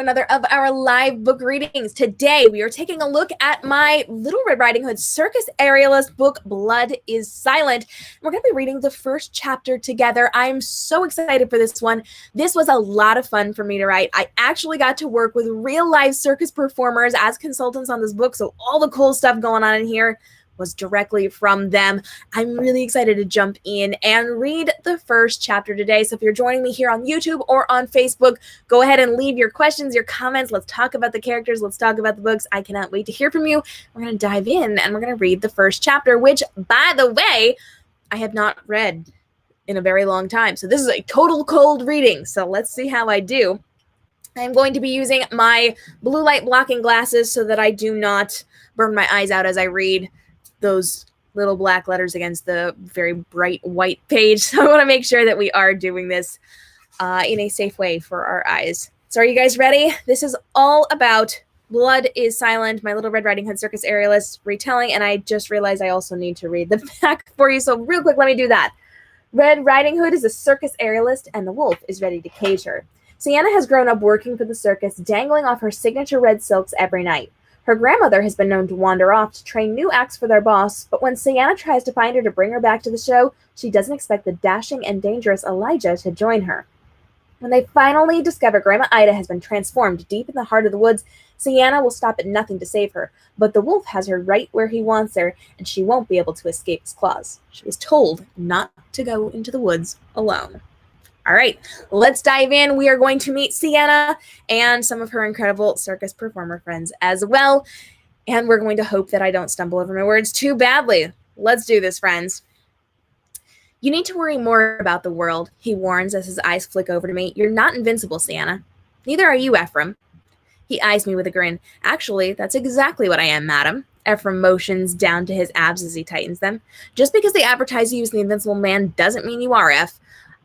another of our live book readings. Today, we are taking a look at my Little Red Riding Hood circus aerialist book, Blood is Silent. We're going to be reading the first chapter together. I'm so excited for this one. This was a lot of fun for me to write. I actually got to work with real life circus performers as consultants on this book, so all the cool stuff going on in here was directly from them. I'm really excited to jump in and read the first chapter today. So if you're joining me here on YouTube or on Facebook, go ahead and leave your questions, your comments. Let's talk about the characters. Let's talk about the books. I cannot wait to hear from you. We're going to dive in and we're going to read the first chapter, which, by the way, I have not read in a very long time. So this is a total cold reading. So let's see how I do. I'm going to be using my blue light blocking glasses so that I do not burn my eyes out as I read those little black letters against the very bright white page. So I want to make sure that we are doing this in a safe way for our eyes. So are you guys ready? This is all about Blood is Silent, my Little Red Riding Hood circus aerialist retelling, and I just realized I also need to read the back for you. So real quick, let me do that. Red Riding Hood is a circus aerialist, and the wolf is ready to cage her. Sienna has grown up working for the circus, dangling off her signature red silks every night. Her grandmother has been known to wander off to train new acts for their boss, but when Sienna tries to find her to bring her back to the show, she doesn't expect the dashing and dangerous Elijah to join her. When they finally discover Grandma Ida has been transformed deep in the heart of the woods, Sienna will stop at nothing to save her, but the wolf has her right where he wants her, and she won't be able to escape his claws. She was told not to go into the woods alone. All right, let's dive in. We are going to meet Sienna and some of her incredible circus performer friends as well. And we're going to hope that I don't stumble over my words too badly. Let's do this, friends. You need to worry more about the world, he warns as his eyes flick over to me. You're not invincible, Sienna. Neither are you, Ephraim. He eyes me with a grin. Actually, that's exactly what I am, madam. Ephraim motions down to his abs as he tightens them. Just because they advertise you as the invincible man doesn't mean you are, Eph.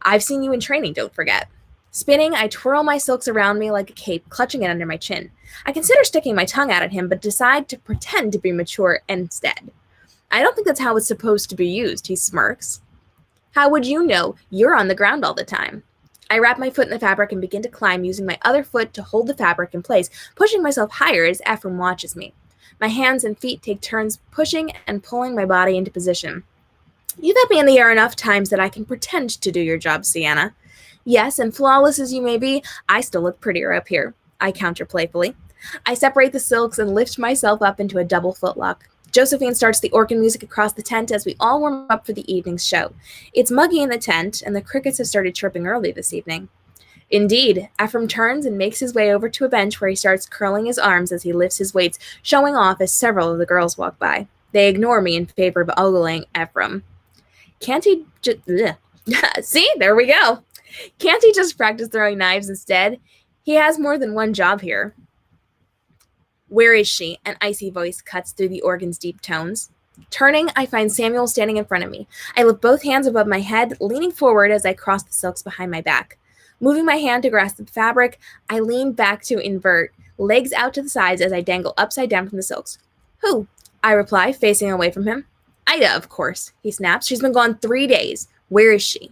I've seen you in training, don't forget. Spinning, I twirl my silks around me like a cape, clutching it under my chin. I consider sticking my tongue out at him, but decide to pretend to be mature instead. I don't think that's how it's supposed to be used, he smirks. How would you know? You're on the ground all the time. I wrap my foot in the fabric and begin to climb, using my other foot to hold the fabric in place, pushing myself higher as Ephraim watches me. My hands and feet take turns pushing and pulling my body into position. You've had me in the air enough times that I can pretend to do your job, Sienna. Yes, and flawless as you may be, I still look prettier up here, I counter playfully. I separate the silks and lift myself up into a double footlock. Josephine starts the organ music across the tent as we all warm up for the evening's show. It's muggy in the tent, and the crickets have started chirping early this evening. Indeed, Ephraim turns and makes his way over to a bench where he starts curling his arms as he lifts his weights, showing off as several of the girls walk by. They ignore me in favor of ogling Ephraim. Can't he just... See, there we go. Can't he just practice throwing knives instead? He has more than one job here. Where is she? An icy voice cuts through the organ's deep tones. Turning, I find Samuel standing in front of me. I lift both hands above my head, leaning forward as I cross the silks behind my back. Moving my hand to grasp the fabric, I lean back to invert, legs out to the sides as I dangle upside down from the silks. Who? I reply, facing away from him. Ida, of course, he snaps. She's been gone 3 days. Where is she?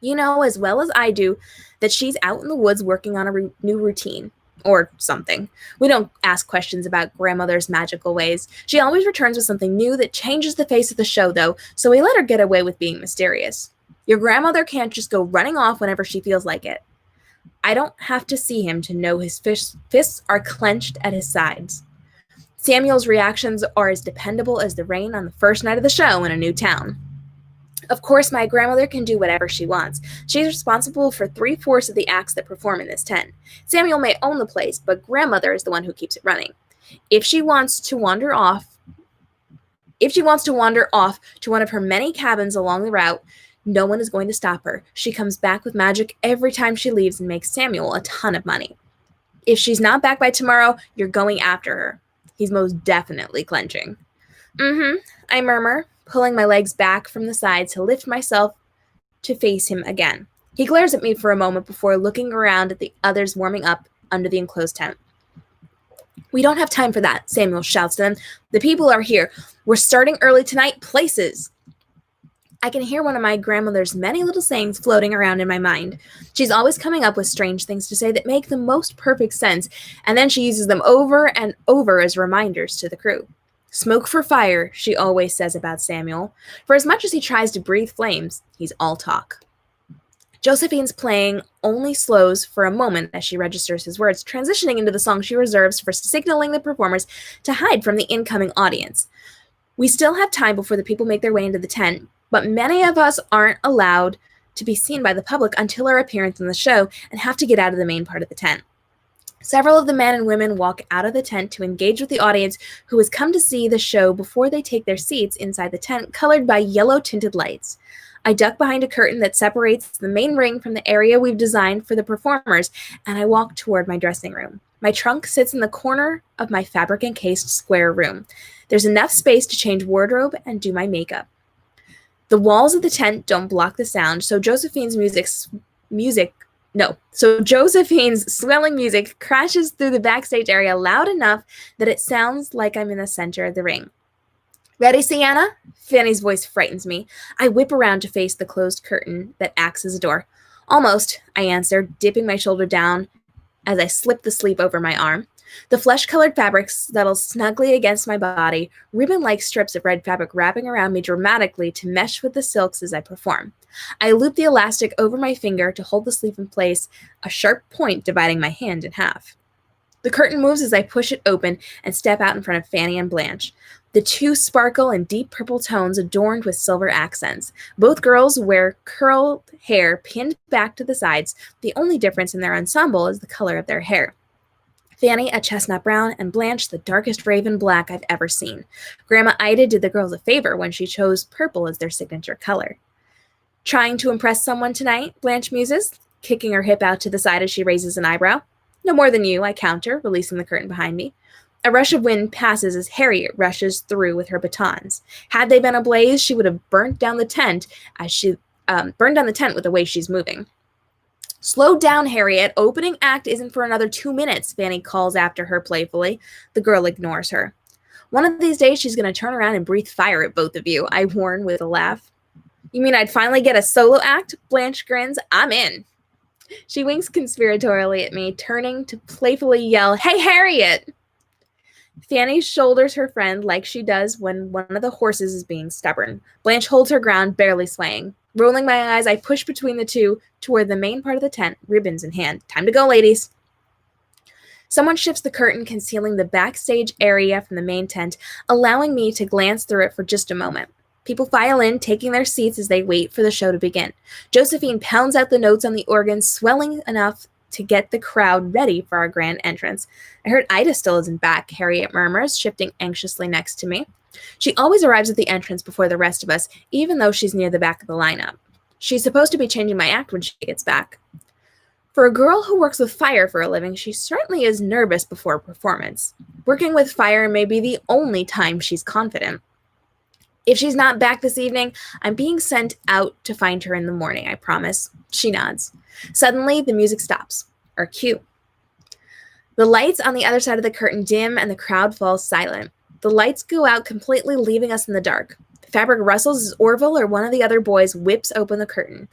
You know as well as I do that she's out in the woods working on a new routine. Or something. We don't ask questions about grandmother's magical ways. She always returns with something new that changes the face of the show, though, so we let her get away with being mysterious. Your grandmother can't just go running off whenever she feels like it. I don't have to see him to know his fists are clenched at his sides. Samuel's reactions are as dependable as the rain on the first night of the show in a new town. Of course, my grandmother can do whatever she wants. She's responsible for 3/4 of the acts that perform in this tent. Samuel may own the place, but grandmother is the one who keeps it running. If she wants to wander off to one of her many cabins along the route, no one is going to stop her. She comes back with magic every time she leaves and makes Samuel a ton of money. If she's not back by tomorrow, you're going after her. He's most definitely clenching. I murmur, pulling my legs back from the sides to lift myself to face him again. He glares at me for a moment before looking around at the others warming up under the enclosed tent. We don't have time for that, Samuel shouts to them. The people are here. We're starting early tonight. Places. I can hear one of my grandmother's many little sayings floating around in my mind. She's always coming up with strange things to say that make the most perfect sense, and then she uses them over and over as reminders to the crew. Smoke for fire, she always says about Samuel. For as much as he tries to breathe flames, he's all talk. Josephine's playing only slows for a moment as she registers his words, transitioning into the song she reserves for signaling the performers to hide from the incoming audience. We still have time before the people make their way into the tent, but many of us aren't allowed to be seen by the public until our appearance in the show and have to get out of the main part of the tent. Several of the men and women walk out of the tent to engage with the audience who has come to see the show before they take their seats inside the tent, colored by yellow-tinted lights. I duck behind a curtain that separates the main ring from the area we've designed for the performers, and I walk toward my dressing room. My trunk sits in the corner of my fabric-encased square room. There's enough space to change wardrobe and do my makeup. The walls of the tent don't block the sound, so Josephine's swelling music crashes through the backstage area loud enough that it sounds like I'm in the center of the ring. Ready, Sienna? Fanny's voice frightens me. I whip around to face the closed curtain that acts as a door. Almost, I answer, dipping my shoulder down as I slip the sleeve over my arm. The flesh-colored fabric settles snugly against my body, ribbon-like strips of red fabric wrapping around me dramatically to mesh with the silks as I perform. I loop the elastic over my finger to hold the sleeve in place, a sharp point dividing my hand in half. The curtain moves as I push it open and step out in front of Fanny and Blanche. The two sparkle in deep purple tones adorned with silver accents. Both girls wear curled hair pinned back to the sides. The only difference in their ensemble is the color of their hair. Fanny a chestnut brown, and Blanche the darkest raven black I've ever seen. Grandma Ida did the girls a favor when she chose purple as their signature color. Trying to impress someone tonight, Blanche muses, kicking her hip out to the side as she raises an eyebrow. No more than you, I counter, releasing the curtain behind me. A rush of wind passes as Harriet rushes through with her batons. Had they been ablaze, she would have burnt down the tent with the way she's moving. Slow down, Harriet. Opening act isn't for another 2 minutes, Fanny calls after her playfully. The girl ignores her. One of these days, she's going to turn around and breathe fire at both of you, I warn with a laugh. You mean I'd finally get a solo act? Blanche grins. I'm in. She winks conspiratorially at me, turning to playfully yell, Hey, Harriet! Fanny shoulders her friend like she does when one of the horses is being stubborn. Blanche holds her ground, barely swaying. Rolling my eyes, I push between the two toward the main part of the tent, ribbons in hand. Time to go, ladies. Someone shifts the curtain, concealing the backstage area from the main tent, allowing me to glance through it for just a moment. People file in, taking their seats as they wait for the show to begin. Josephine pounds out the notes on the organ, swelling enough to get the crowd ready for our grand entrance. I heard Ida still isn't back, Harriet murmurs, shifting anxiously next to me. She always arrives at the entrance before the rest of us, even though she's near the back of the lineup. She's supposed to be changing my act when she gets back. For a girl who works with fire for a living, she certainly is nervous before a performance. Working with fire may be the only time she's confident. If she's not back this evening, I'm being sent out to find her in the morning, I promise. She nods. Suddenly, the music stops. Our cue. The lights on the other side of the curtain dim and the crowd falls silent. The lights go out completely, leaving us in the dark. The fabric rustles as Orville or one of the other boys whips open the curtain.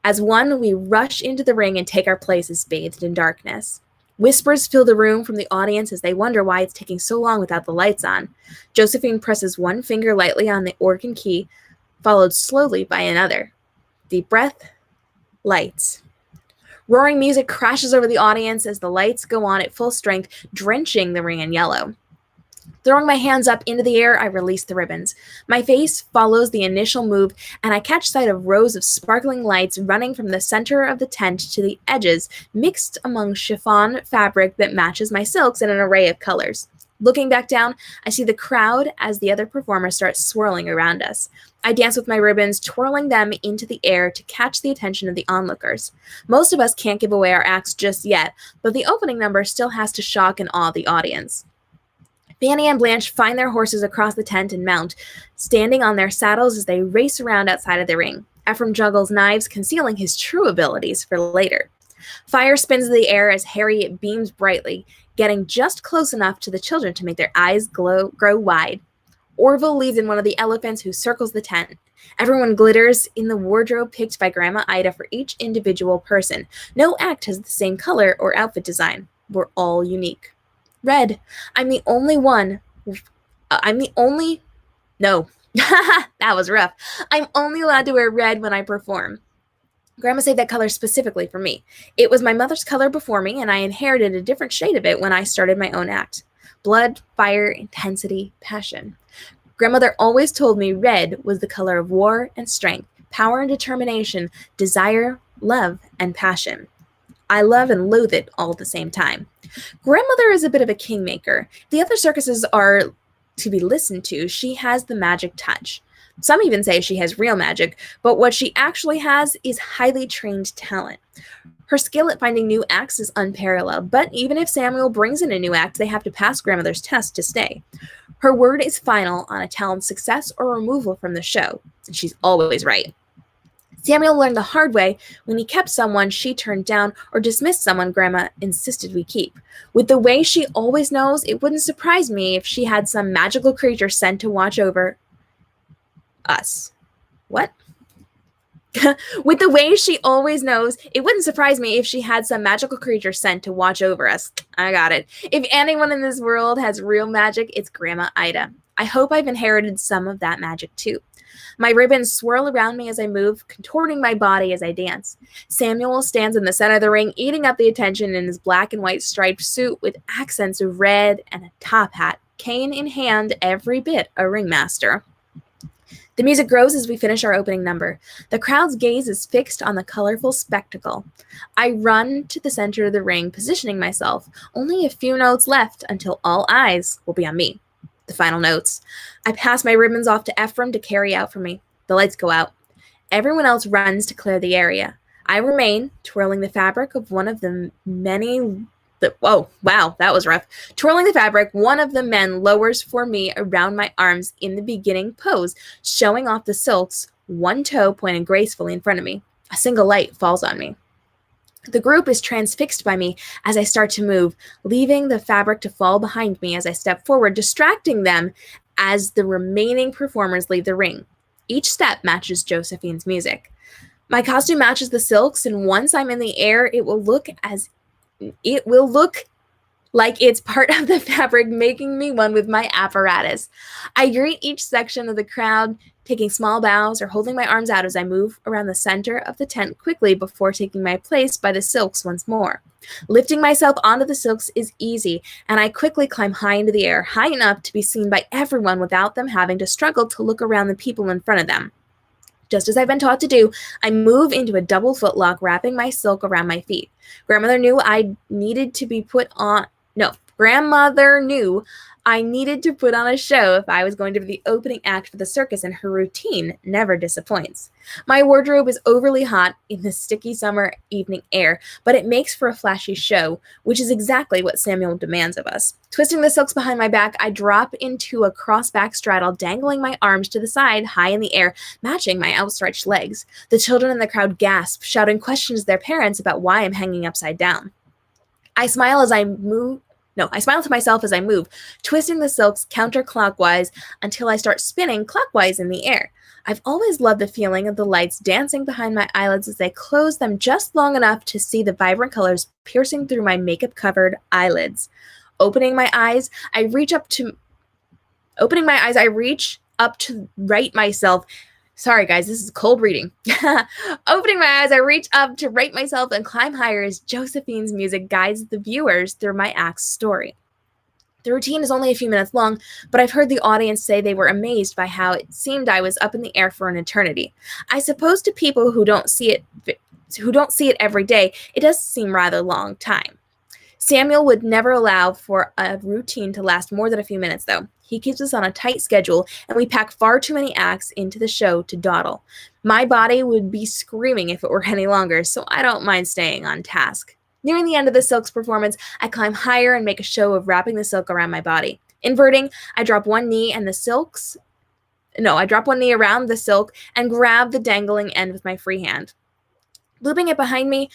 As one, we rush into the ring and take our places bathed in darkness. Whispers fill the room from the audience as they wonder why it's taking so long without the lights on. Josephine presses one finger lightly on the organ key, followed slowly by another. Deep breath. Lights. Roaring music crashes over the audience as the lights go on at full strength, drenching the ring in yellow. Throwing my hands up into the air, I release the ribbons. My face follows the initial move, and I catch sight of rows of sparkling lights running from the center of the tent to the edges, mixed among chiffon fabric that matches my silks in an array of colors. Looking back down, I see the crowd as the other performers start swirling around us. I dance with my ribbons, twirling them into the air to catch the attention of the onlookers. Most of us can't give away our acts just yet, but the opening number still has to shock and awe the audience. Fanny and Blanche find their horses across the tent and mount, standing on their saddles as they race around outside of the ring. Ephraim juggles knives, concealing his true abilities for later. Fire spins in the air as Harriet beams brightly, getting just close enough to the children to make their eyes grow wide. Orville leads in one of the elephants who circles the tent. Everyone glitters in the wardrobe picked by Grandma Ida for each individual person. No act has the same color or outfit design. We're all unique. Red. I'm the only one. I'm the only. No. That was rough. I'm only allowed to wear red when I perform. Grandma saved that color specifically for me. It was my mother's color before me, and I inherited a different shade of it when I started my own act. Blood, fire, intensity, passion. Grandmother always told me red was the color of war and strength, power and determination, desire, love, and passion. I love and loathe it all at the same time. Grandmother is a bit of a kingmaker. The other circuses are to be listened to. She has the magic touch. Some even say she has real magic, but what she actually has is highly trained talent. Her skill at finding new acts is unparalleled, but even if Samuel brings in a new act, they have to pass Grandmother's test to stay. Her word is final on a talent's success or removal from the show, and she's always right. Samuel learned the hard way when he kept someone she turned down or dismissed someone Grandma insisted we keep. With the way she always knows, it wouldn't surprise me if she had some magical creature sent to watch over us. What? With the way she always knows, it wouldn't surprise me if she had some magical creature sent to watch over us. I got it. If anyone in this world has real magic, it's Grandma Ida. I hope I've inherited some of that magic too. My ribbons swirl around me as I move, contorting my body as I dance. Samuel stands in the center of the ring, eating up the attention in his black and white striped suit with accents of red and a top hat, cane in hand, every bit a ringmaster. The music grows as we finish our opening number. The crowd's gaze is fixed on the colorful spectacle. I run to the center of the ring, positioning myself. Only a few notes left until all eyes will be on me. The final notes. I pass my ribbons off to Ephraim to carry out for me. The lights go out. Everyone else runs to clear the area. I remain, twirling the fabric of one of the many... Whoa, wow, that was rough. Twirling the fabric, one of the men lowers for me around my arms in the beginning pose, showing off the silks, one toe pointing gracefully in front of me. A single light falls on me. The group is transfixed by me as I start to move, leaving the fabric to fall behind me as I step forward, distracting them as the remaining performers leave the ring. Each step matches Josephine's music. My costume matches the silks, and once I'm in the air, it will look like it's part of the fabric, making me one with my apparatus. I greet each section of the crowd, taking small bows or holding my arms out as I move around the center of the tent quickly before taking my place by the silks once more. Lifting myself onto the silks is easy, and I quickly climb high into the air, high enough to be seen by everyone without them having to struggle to look around the people in front of them. Just as I've been taught to do, I move into a double footlock, wrapping my silk around my feet. Grandmother knew I needed to put on a show if I was going to be the opening act for the circus, and her routine never disappoints. My wardrobe is overly hot in the sticky summer evening air, but it makes for a flashy show, which is exactly what Samuel demands of us. Twisting the silks behind my back, I drop into a cross-back straddle, dangling my arms to the side, high in the air, matching my outstretched legs. The children in the crowd gasp, shouting questions to their parents about why I'm hanging upside down. I smile to myself as I move, twisting the silks counterclockwise until I start spinning clockwise in the air. I've always loved the feeling of the lights dancing behind my eyelids as I close them just long enough to see the vibrant colors piercing through my makeup-covered eyelids. Opening my eyes, I reach up to right myself. Sorry, guys, this is cold reading. Opening my eyes, I reach up to right myself and climb higher as Josephine's music guides the viewers through my act's story. The routine is only a few minutes long, but I've heard the audience say they were amazed by how it seemed I was up in the air for an eternity. I suppose to people who don't see it every day, it does seem rather long time. Samuel would never allow for a routine to last more than a few minutes, though. He keeps us on a tight schedule, and we pack far too many acts into the show to dawdle. My body would be screaming if it were any longer, so I don't mind staying on task. Nearing the end of the silks performance, I climb higher and make a show of wrapping the silk around my body. Inverting, I drop one knee around the silk and grab the dangling end with my free hand. Looping it behind me,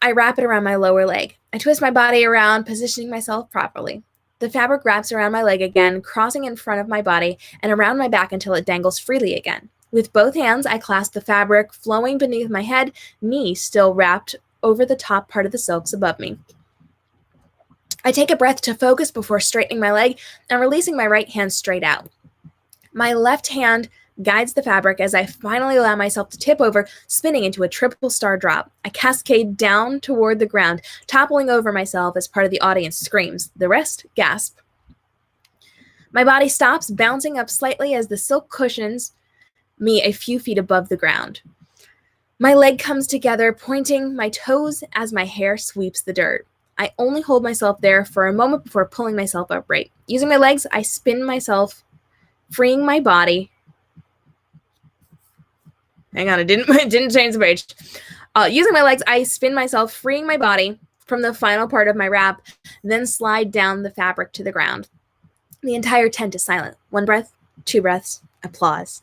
I wrap it around my lower leg. I twist my body around, positioning myself properly. The fabric wraps around my leg again, crossing in front of my body and around my back until it dangles freely again. With both hands, I clasp the fabric flowing beneath my head, knee still wrapped over the top part of the silks above me. I take a breath to focus before straightening my leg and releasing my right hand straight out. My left hand guides the fabric as I finally allow myself to tip over, spinning into a triple star drop. I cascade down toward the ground, toppling over myself as part of the audience screams. The rest gasp. My body stops, bouncing up slightly as the silk cushions me a few feet above the ground. My leg comes together, pointing my toes as my hair sweeps the dirt. I only hold myself there for a moment before pulling myself upright. Using my legs, I spin myself, freeing my body. Hang on, it didn't change the page. Using my legs, I spin myself, freeing my body from the final part of my wrap, then slide down the fabric to the ground. The entire tent is silent. One breath, two breaths, applause.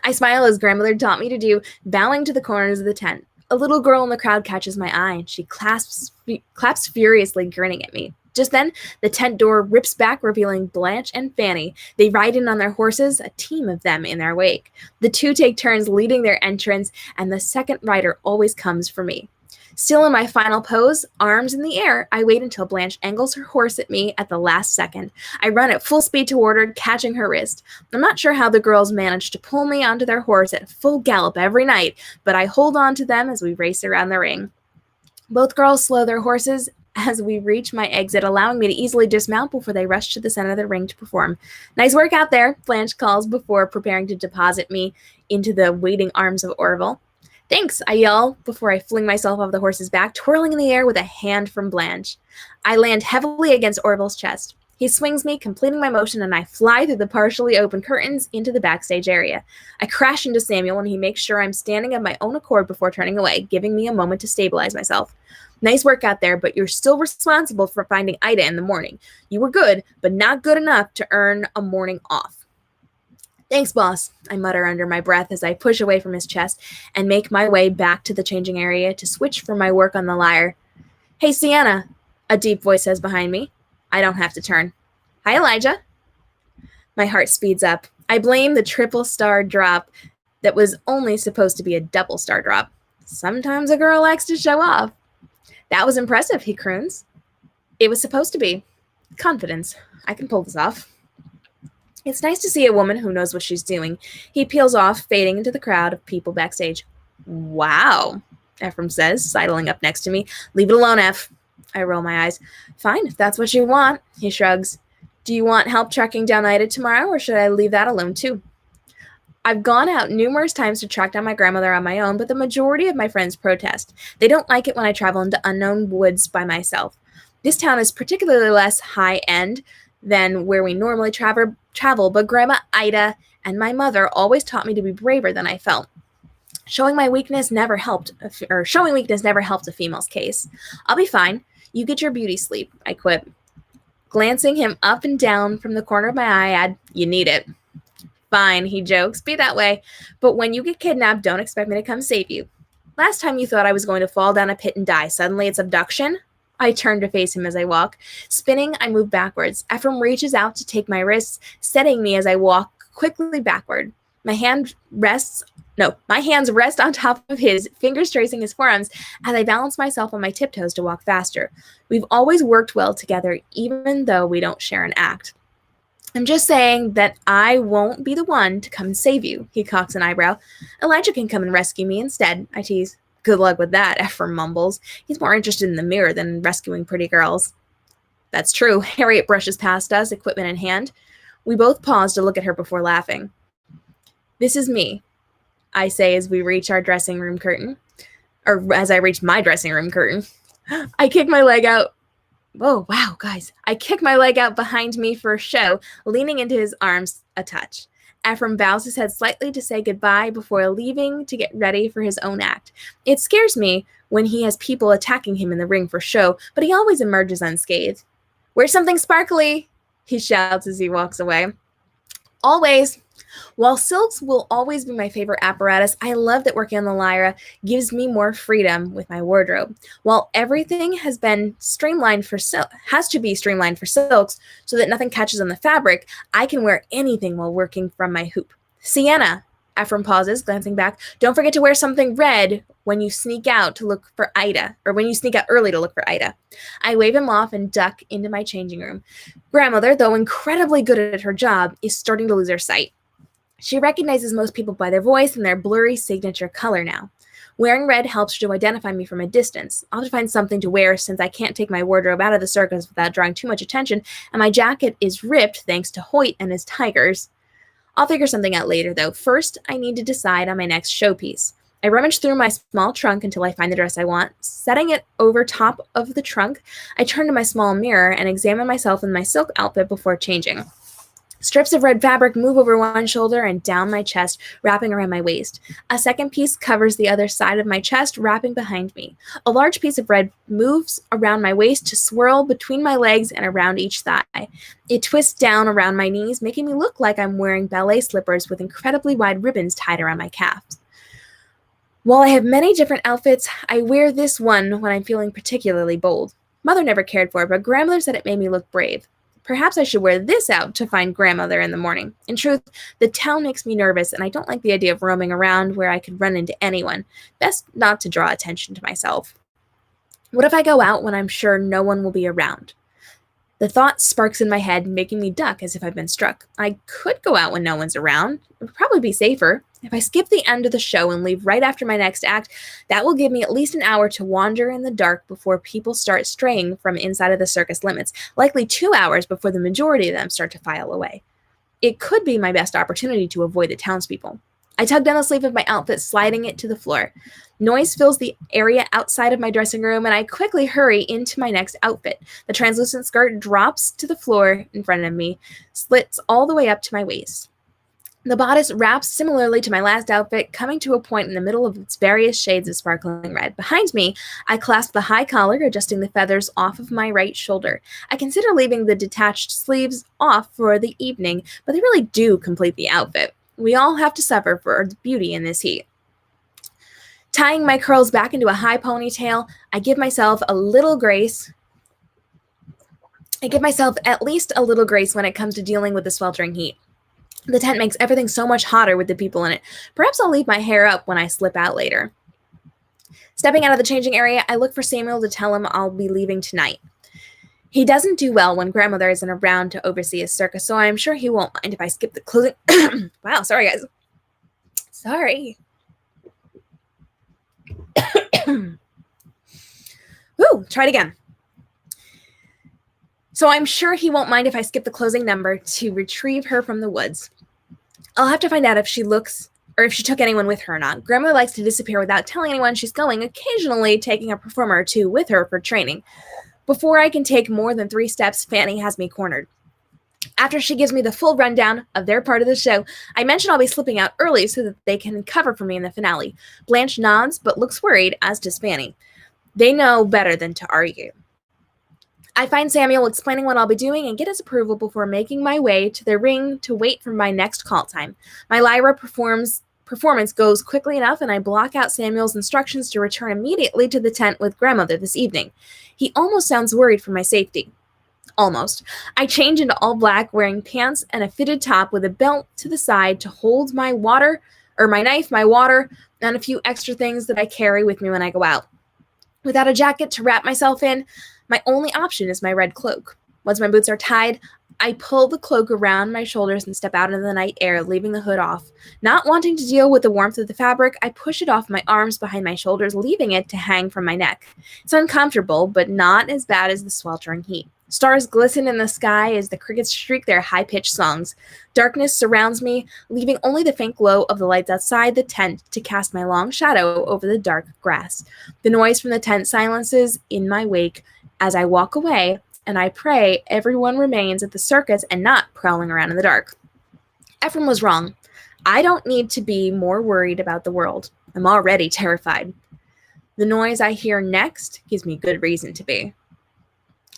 I smile as grandmother taught me to do, bowing to the corners of the tent. A little girl in the crowd catches my eye, and she claps furiously, grinning at me. Just then, the tent door rips back, revealing Blanche and Fanny. They ride in on their horses, a team of them in their wake. The two take turns leading their entrance, and the second rider always comes for me. Still in my final pose, arms in the air, I wait until Blanche angles her horse at me at the last second. I run at full speed toward her, catching her wrist. I'm not sure how the girls manage to pull me onto their horse at full gallop every night, but I hold on to them as we race around the ring. Both girls slow their horses as we reach my exit, allowing me to easily dismount before they rush to the center of the ring to perform. Nice work out there, Blanche calls before preparing to deposit me into the waiting arms of Orville. Thanks, I yell before I fling myself off the horse's back, twirling in the air with a hand from Blanche. I land heavily against Orville's chest. He swings me, completing my motion, and I fly through the partially open curtains into the backstage area. I crash into Samuel, and he makes sure I'm standing of my own accord before turning away, giving me a moment to stabilize myself. Nice work out there, but you're still responsible for finding Ida in the morning. You were good, but not good enough to earn a morning off. Thanks, boss, I mutter under my breath as I push away from his chest and make my way back to the changing area to switch from my work on the lyre. Hey, Sienna, a deep voice says behind me. I don't have to turn. Hi, Elijah. My heart speeds up. I blame the triple star drop that was only supposed to be a double star drop. Sometimes a girl likes to show off. That was impressive, he croons. It was supposed to be. Confidence. I can pull this off. It's nice to see a woman who knows what she's doing. He peels off, fading into the crowd of people backstage. Wow, Ephraim says, sidling up next to me. Leave it alone, Eph. I roll my eyes. Fine, if that's what you want, he shrugs. Do you want help tracking down Ida tomorrow, or should I leave that alone too? I've gone out numerous times to track down my grandmother on my own, but the majority of my friends protest. They don't like it when I travel into unknown woods by myself. This town is particularly less high-end than where we normally travel, but Grandma Ida and my mother always taught me to be braver than I felt. Showing weakness never helped a female's case. I'll be fine. You get your beauty sleep, I quip. Glancing him up and down from the corner of my eye, I add, you need it. Fine, he jokes, be that way. But when you get kidnapped, don't expect me to come save you. Last time you thought I was going to fall down a pit and die. Suddenly it's abduction? I turn to face him as I walk. Spinning, I move backwards. Ephraim reaches out to take my wrists, steadying me as I walk quickly backward. My hands rest on top of his, fingers tracing his forearms as I balance myself on my tiptoes to walk faster. We've always worked well together, even though we don't share an act. I'm just saying that I won't be the one to come and save you, he cocks an eyebrow. Elijah can come and rescue me instead, I tease. Good luck with that, Ephraim mumbles. He's more interested in the mirror than in rescuing pretty girls. That's true. Harriet brushes past us, equipment in hand. We both pause to look at her before laughing. This is me, I say as we reach our dressing room curtain. Or as I reach my dressing room curtain. I kick my leg out. Whoa, wow, guys. I kick my leg out behind me for show, leaning into his arms a touch. Ephraim bows his head slightly to say goodbye before leaving to get ready for his own act. It scares me when he has people attacking him in the ring for show, but he always emerges unscathed. Where's something sparkly? He shouts as he walks away. Always, While silks will always be my favorite apparatus, I love that working on the lyra gives me more freedom with my wardrobe. While everything has to be streamlined for silks so that nothing catches on the fabric, I can wear anything while working from my hoop. Sienna, Ephraim pauses, glancing back. Don't forget to wear something red when you sneak out to look for Ida, or when you sneak out early to look for Ida. I wave him off and duck into my changing room. Grandmother, though incredibly good at her job, is starting to lose her sight. She recognizes most people by their voice and their blurry signature color now. Wearing red helps her to identify me from a distance. I'll have to find something to wear since I can't take my wardrobe out of the circus without drawing too much attention, and my jacket is ripped thanks to Hoyt and his tigers. I'll figure something out later, though. First, I need to decide on my next showpiece. I rummage through my small trunk until I find the dress I want. Setting it over top of the trunk, I turn to my small mirror and examine myself in my silk outfit before changing. Strips of red fabric move over one shoulder and down my chest, wrapping around my waist. A second piece covers the other side of my chest, wrapping behind me. A large piece of red moves around my waist to swirl between my legs and around each thigh. It twists down around my knees, making me look like I'm wearing ballet slippers with incredibly wide ribbons tied around my calves. While I have many different outfits, I wear this one when I'm feeling particularly bold. Mother never cared for it, but grandmother said it made me look brave. Perhaps I should wear this out to find grandmother in the morning. In truth, the town makes me nervous, and I don't like the idea of roaming around where I could run into anyone. Best not to draw attention to myself. What if I go out when I'm sure no one will be around? The thought sparks in my head, making me duck as if I've been struck. I could go out when no one's around. It would probably be safer. If I skip the end of the show and leave right after my next act, that will give me at least an hour to wander in the dark before people start straying from inside of the circus limits, likely 2 hours before the majority of them start to file away. It could be my best opportunity to avoid the townspeople. I tug down the sleeve of my outfit, sliding it to the floor. Noise fills the area outside of my dressing room, and I quickly hurry into my next outfit. The translucent skirt drops to the floor in front of me, slits all the way up to my waist. The bodice wraps similarly to my last outfit, coming to a point in the middle of its various shades of sparkling red. Behind me, I clasp the high collar, adjusting the feathers off of my right shoulder. I consider leaving the detached sleeves off for the evening, but they really do complete the outfit. We all have to suffer for the beauty in this heat. Tying my curls back into a high ponytail, I give myself a little grace. I give myself at least a little grace when it comes to dealing with the sweltering heat. The tent makes everything so much hotter with the people in it. Perhaps I'll leave my hair up when I slip out later. Stepping out of the changing area, I look for Samuel to tell him I'll be leaving tonight. He doesn't do well when grandmother isn't around to oversee his circus, so I'm sure he won't mind if I skip the closing. Wow, sorry guys. Sorry. Woo, try it again. So I'm sure he won't mind if I skip the closing number to retrieve her from the woods. I'll have to find out if she took anyone with her or not. Grandma likes to disappear without telling anyone she's going, occasionally taking a performer or two with her for training. Before I can take more than 3 steps, Fanny has me cornered. After she gives me the full rundown of their part of the show, I mention I'll be slipping out early so that they can cover for me in the finale. Blanche nods, but looks worried, as does Fanny. They know better than to argue. I find Samuel explaining what I'll be doing and get his approval before making my way to the ring to wait for my next call time. My lyra performance goes quickly enough, and I block out Samuel's instructions to return immediately to the tent with grandmother this evening. He almost sounds worried for my safety. Almost. I change into all black, wearing pants and a fitted top with a belt to the side to hold my knife, my water, and a few extra things that I carry with me when I go out. Without a jacket to wrap myself in, my only option is my red cloak. Once my boots are tied, I pull the cloak around my shoulders and step out into the night air, leaving the hood off. Not wanting to deal with the warmth of the fabric, I push it off my arms behind my shoulders, leaving it to hang from my neck. It's uncomfortable, but not as bad as the sweltering heat. Stars glisten in the sky as the crickets shriek their high-pitched songs. Darkness surrounds me, leaving only the faint glow of the lights outside the tent to cast my long shadow over the dark grass. The noise from the tent silences in my wake as I walk away, and I pray everyone remains at the circus and not prowling around in the dark. Ephraim was wrong. I don't need to be more worried about the world. I'm already terrified. The noise I hear next gives me good reason to be.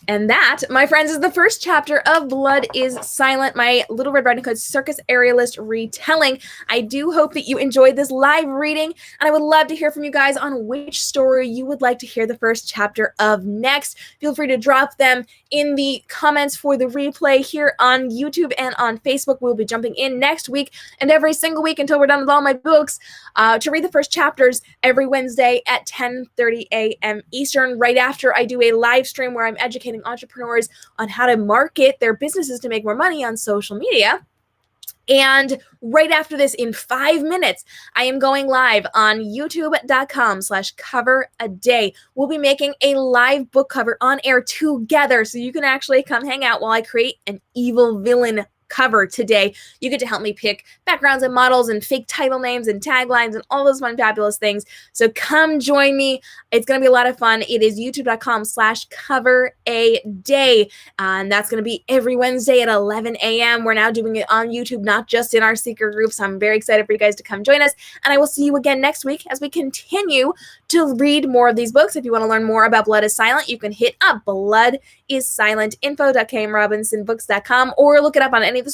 And that, my friends, is the first chapter of Blood is Silent, my Little Red Riding Hood Circus Aerialist retelling. I do hope that you enjoyed this live reading, and I would love to hear from you guys on which story you would like to hear the first chapter of next. Feel free to drop them in the comments for the replay here on YouTube and on Facebook. We'll be jumping in next week and every single week until we're done with all my books to read the first chapters every Wednesday at 10:30 a.m. Eastern, right after I do a live stream where I'm educating entrepreneurs on how to market their businesses to make more money on social media. And right after this, in 5 minutes, I am going live on youtube.com/coveraday. We'll be making a live book cover on air together, so you can actually come hang out while I create an evil villain cover today. You get to help me pick backgrounds and models and fake title names and taglines and all those fun, fabulous things. So come join me. It's going to be a lot of fun. It is youtube.com/coveraday. And that's going to be every Wednesday at 11 a.m. We're now doing it on YouTube, not just in our secret group. So I'm very excited for you guys to come join us. And I will see you again next week as we continue to read more of these books. If you want to learn more about Blood is Silent, you can hit up bloodissilent.info.kmrobinsonbooks.com or look it up on any of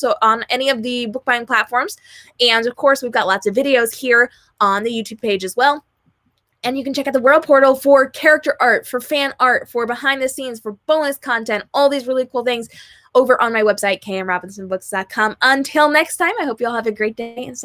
the book buying platforms. And of course, we've got lots of videos here on the YouTube page as well. And you can check out the World Portal for character art, for fan art, for behind the scenes, for bonus content, all these really cool things over on my website, kmrobinsonbooks.com. Until next time, I hope you all have a great day and stay